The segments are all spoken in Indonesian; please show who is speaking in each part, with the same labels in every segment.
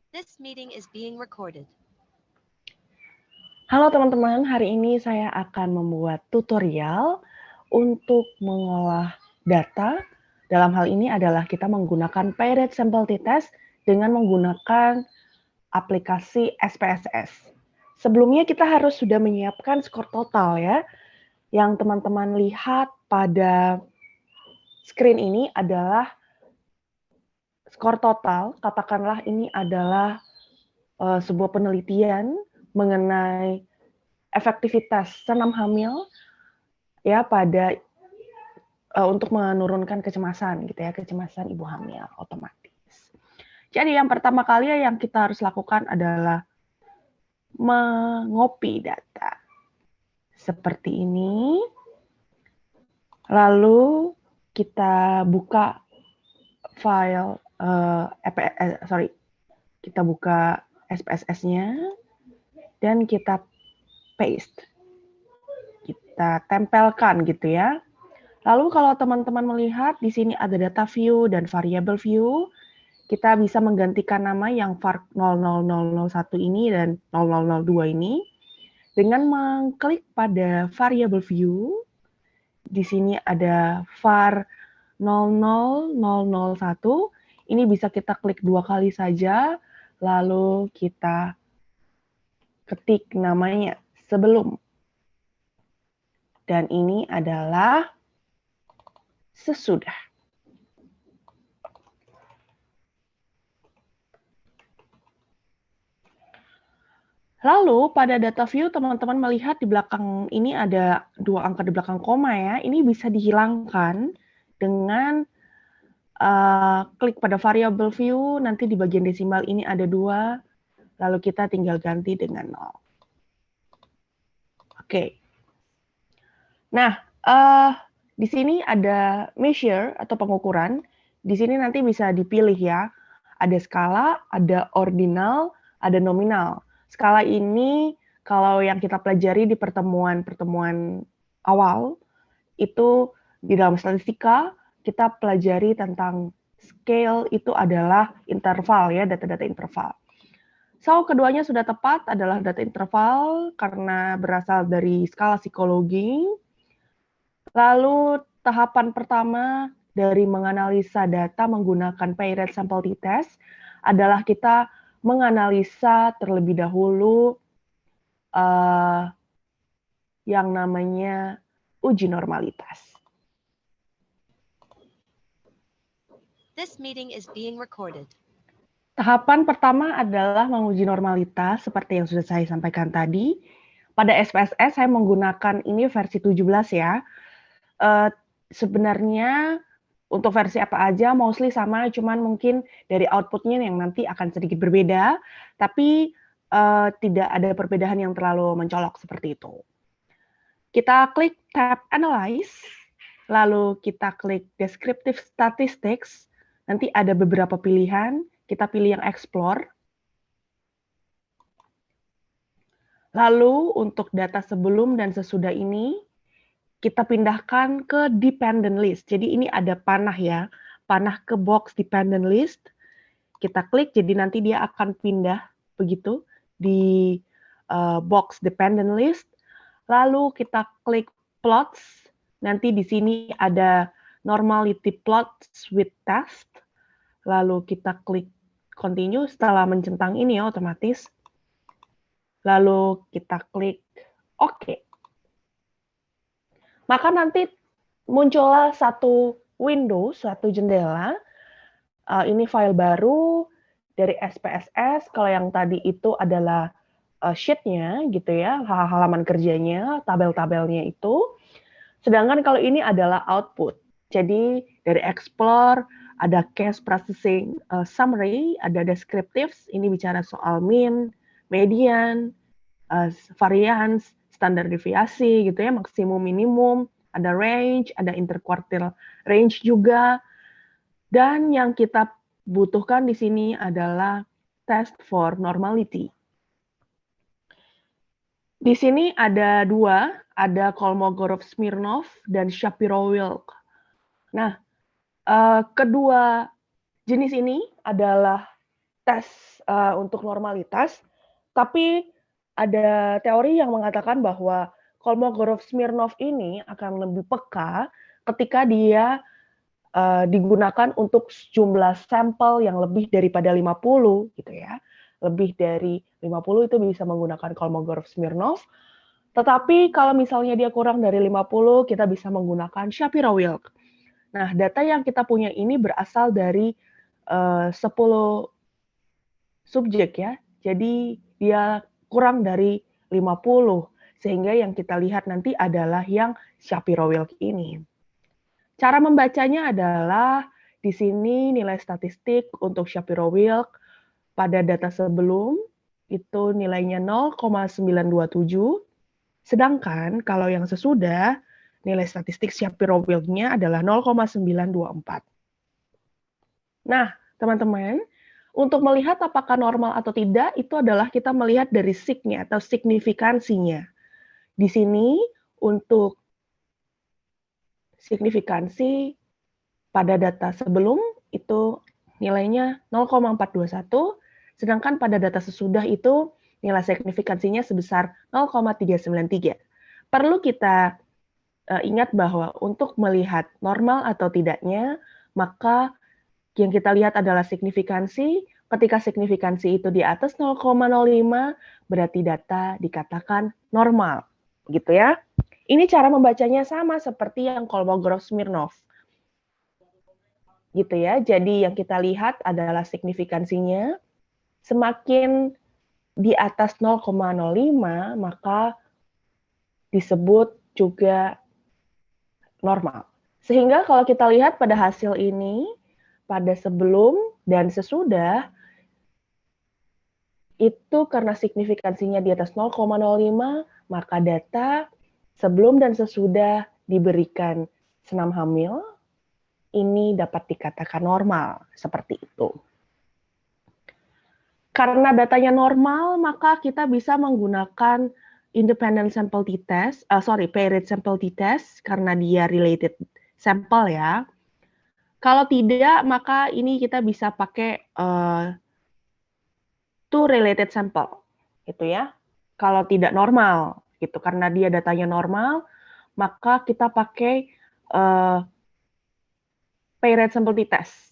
Speaker 1: This meeting is being recorded.
Speaker 2: Halo teman-teman, hari ini saya akan membuat tutorial untuk mengolah data. Dalam hal ini adalah kita menggunakan Pay-Rate Sample T-Test dengan menggunakan aplikasi SPSS. Sebelumnya kita harus sudah menyiapkan skor total ya. Yang teman-teman lihat pada screen ini adalah skor total. Katakanlah ini adalah sebuah penelitian mengenai efektivitas senam hamil ya pada untuk menurunkan kecemasan gitu ya, kecemasan ibu hamil otomatis. Jadi yang pertama kali yang kita harus lakukan adalah mengopi data seperti ini. Lalu kita buka file kita buka SPSS-nya dan kita paste. Kita tempelkan gitu ya. Lalu kalau teman-teman melihat di sini ada data view dan variable view, kita bisa menggantikan nama yang var 00001 ini dan 0002 ini dengan mengklik pada variable view. Di sini ada var 00001. Ini bisa kita klik 2 kali saja, lalu kita ketik namanya sebelum. Dan ini adalah sesudah. Lalu pada data view teman-teman melihat di belakang ini ada 2 angka di belakang koma ya. Ini bisa dihilangkan dengan klik pada variable view, nanti di bagian desimal ini ada 2, lalu kita tinggal ganti dengan 0. Oke. Nah, di sini ada measure atau pengukuran. Di sini nanti bisa dipilih ya. Ada skala, ada ordinal, ada nominal. Skala ini kalau yang kita pelajari di pertemuan-pertemuan awal, itu di dalam statistika kita pelajari tentang scale itu adalah interval ya, data-data interval. So, keduanya sudah tepat adalah data interval karena berasal dari skala psikologi. Lalu tahapan pertama dari menganalisa data menggunakan Pay-Rate Sample T-Test adalah kita menganalisa terlebih dahulu yang namanya uji normalitas.
Speaker 1: This meeting is being recorded.
Speaker 2: Tahapan pertama adalah menguji normalitas seperti yang sudah saya sampaikan tadi. Pada SPSS saya menggunakan ini versi 17 ya. Sebenarnya untuk versi apa aja mostly sama, cuman mungkin dari outputnya yang nanti akan sedikit berbeda, tapi tidak ada perbedaan yang terlalu mencolok seperti itu. Kita klik tab Analyze, lalu kita klik Descriptive Statistics, nanti ada beberapa pilihan, kita pilih yang Explore. Lalu untuk data sebelum dan sesudah ini, kita pindahkan ke Dependent List. Jadi ini ada panah ya, panah ke box Dependent List. Kita klik, jadi nanti dia akan pindah begitu di box Dependent List. Lalu kita klik Plots, nanti di sini ada Normality Plots with Test. Lalu kita klik Continue setelah mencentang ini ya otomatis. Lalu kita klik OK. Maka nanti muncullah satu window, suatu jendela. Ini file baru dari SPSS. Kalau yang tadi itu adalah sheet-nya gitu ya, halaman kerjanya, tabel-tabelnya itu. Sedangkan kalau ini adalah output. Jadi dari Explore ada case processing summary, ada descriptives, ini bicara soal mean, median, variance, standar deviasi gitu ya, maksimum minimum, ada range, ada interquartile range juga. Dan yang kita butuhkan di sini adalah test for normality. Di sini ada 2, ada Kolmogorov-Smirnov dan Shapiro-Wilk. Nah, kedua jenis ini adalah tes untuk normalitas, tapi ada teori yang mengatakan bahwa Kolmogorov-Smirnov ini akan lebih peka ketika dia digunakan untuk jumlah sampel yang lebih daripada 50 gitu ya. Lebih dari 50 itu bisa menggunakan Kolmogorov-Smirnov. Tetapi kalau misalnya dia kurang dari 50, kita bisa menggunakan Shapiro-Wilk. Nah, data yang kita punya ini berasal dari 10 subjek ya. Jadi dia kurang dari 50. Sehingga yang kita lihat nanti adalah yang Shapiro-Wilk ini. Cara membacanya adalah di sini nilai statistik untuk Shapiro-Wilk pada data sebelum itu nilainya 0,927. Sedangkan kalau yang sesudah nilai statistik Shapiro-Wilk-nya adalah 0,924. Nah, teman-teman, untuk melihat apakah normal atau tidak, itu adalah kita melihat dari sig-nya atau signifikansinya. Di sini, untuk signifikansi pada data sebelum, itu nilainya 0,421, sedangkan pada data sesudah itu nilai signifikansinya sebesar 0,393. Perlu kita ingat bahwa untuk melihat normal atau tidaknya, maka yang kita lihat adalah signifikansi. Ketika signifikansi itu di atas 0,05, berarti data dikatakan normal. Gitu ya. Ini cara membacanya sama seperti yang Kolmogorov-Smirnov. Gitu ya. Jadi yang kita lihat adalah signifikansinya. Semakin di atas 0,05, maka disebut juga normal. Sehingga kalau kita lihat pada hasil ini, pada sebelum dan sesudah, itu karena signifikansinya di atas 0,05, maka data sebelum dan sesudah diberikan senam hamil, ini dapat dikatakan normal, seperti itu. Karena datanya normal, maka kita bisa menggunakan independent sample t-test, paired sample t-test, karena dia related sample ya. Kalau tidak, maka ini kita bisa pakai two related sample, gitu ya. Kalau tidak normal, gitu, karena dia datanya normal, maka kita pakai paired sample t-test.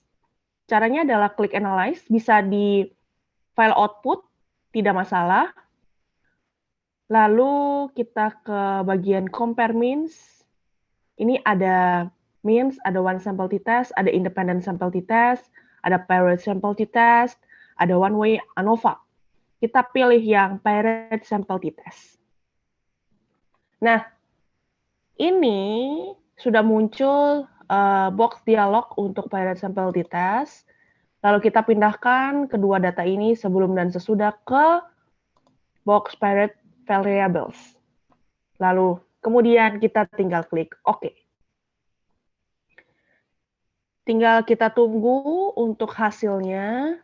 Speaker 2: Caranya adalah click analyze, bisa di file output, tidak masalah. Lalu kita ke bagian compare means. Ini ada means, ada one sample t-test, ada independent sample t-test, ada paired sample t-test, ada one way ANOVA. Kita pilih yang paired sample t-test. Nah, ini sudah muncul box dialog untuk paired sample t-test. Lalu kita pindahkan kedua data ini sebelum dan sesudah ke box paired variables. Lalu kemudian kita tinggal klik OK. Tinggal kita tunggu untuk hasilnya.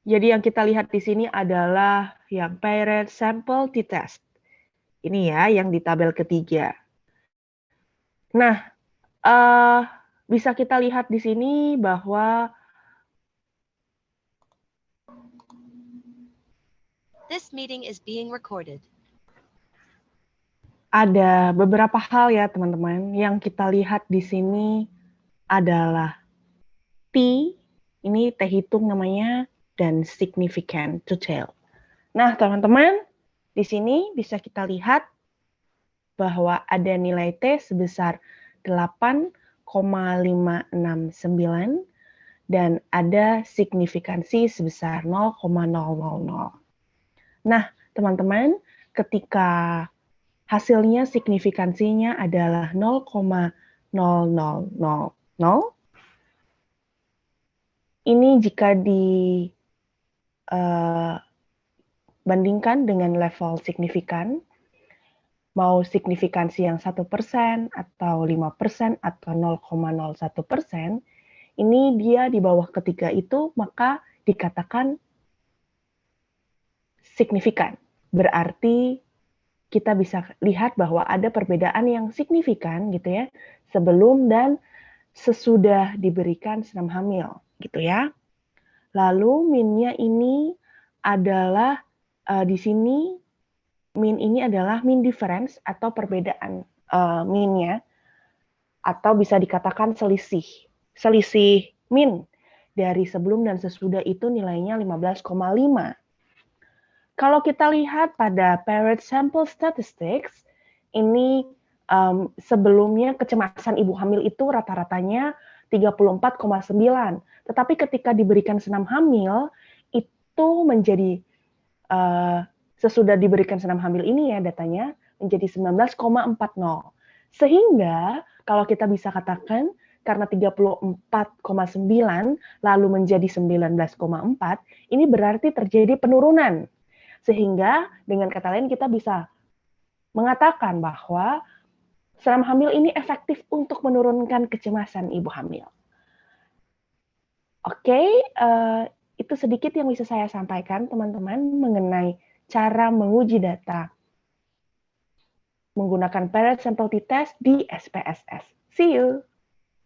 Speaker 2: Jadi yang kita lihat di sini adalah yang paired sample t-test. Ini ya yang di tabel ketiga. Nah, bisa kita lihat di sini bahwa
Speaker 1: This meeting is being recorded.
Speaker 2: ada beberapa hal ya teman-teman yang kita lihat di sini adalah T, ini T hitung namanya, dan significant to tail. Nah teman-teman, di sini bisa kita lihat bahwa ada nilai T sebesar 8,569 dan ada signifikansi sebesar 0,000. Nah, teman-teman, ketika hasilnya signifikansinya adalah 0,0000, ini jika dibandingkan dengan level signifikan, mau signifikansi yang 1% atau 5% atau 0,01%, ini dia di bawah ketiga itu, maka dikatakan signifikan. Berarti kita bisa lihat bahwa ada perbedaan yang signifikan gitu ya, sebelum dan sesudah diberikan senam hamil gitu ya. Lalu min-nya ini adalah di sini min ini adalah mean difference atau perbedaan min-nya, atau bisa dikatakan selisih. Selisih min dari sebelum dan sesudah itu nilainya 15,5. Kalau kita lihat pada Parrot Sample Statistics, ini sebelumnya kecemasan ibu hamil itu rata-ratanya 34,9. Tetapi ketika diberikan senam hamil, itu menjadi, sesudah diberikan senam hamil ini ya datanya, menjadi 19,40. Sehingga kalau kita bisa katakan, karena 34,9 lalu menjadi 19,4, ini berarti terjadi penurunan. Sehingga dengan kata lain kita bisa mengatakan bahwa senam hamil ini efektif untuk menurunkan kecemasan ibu hamil. Oke, itu sedikit yang bisa saya sampaikan teman-teman mengenai cara menguji data menggunakan Parrot Sample T-Test di SPSS. See you!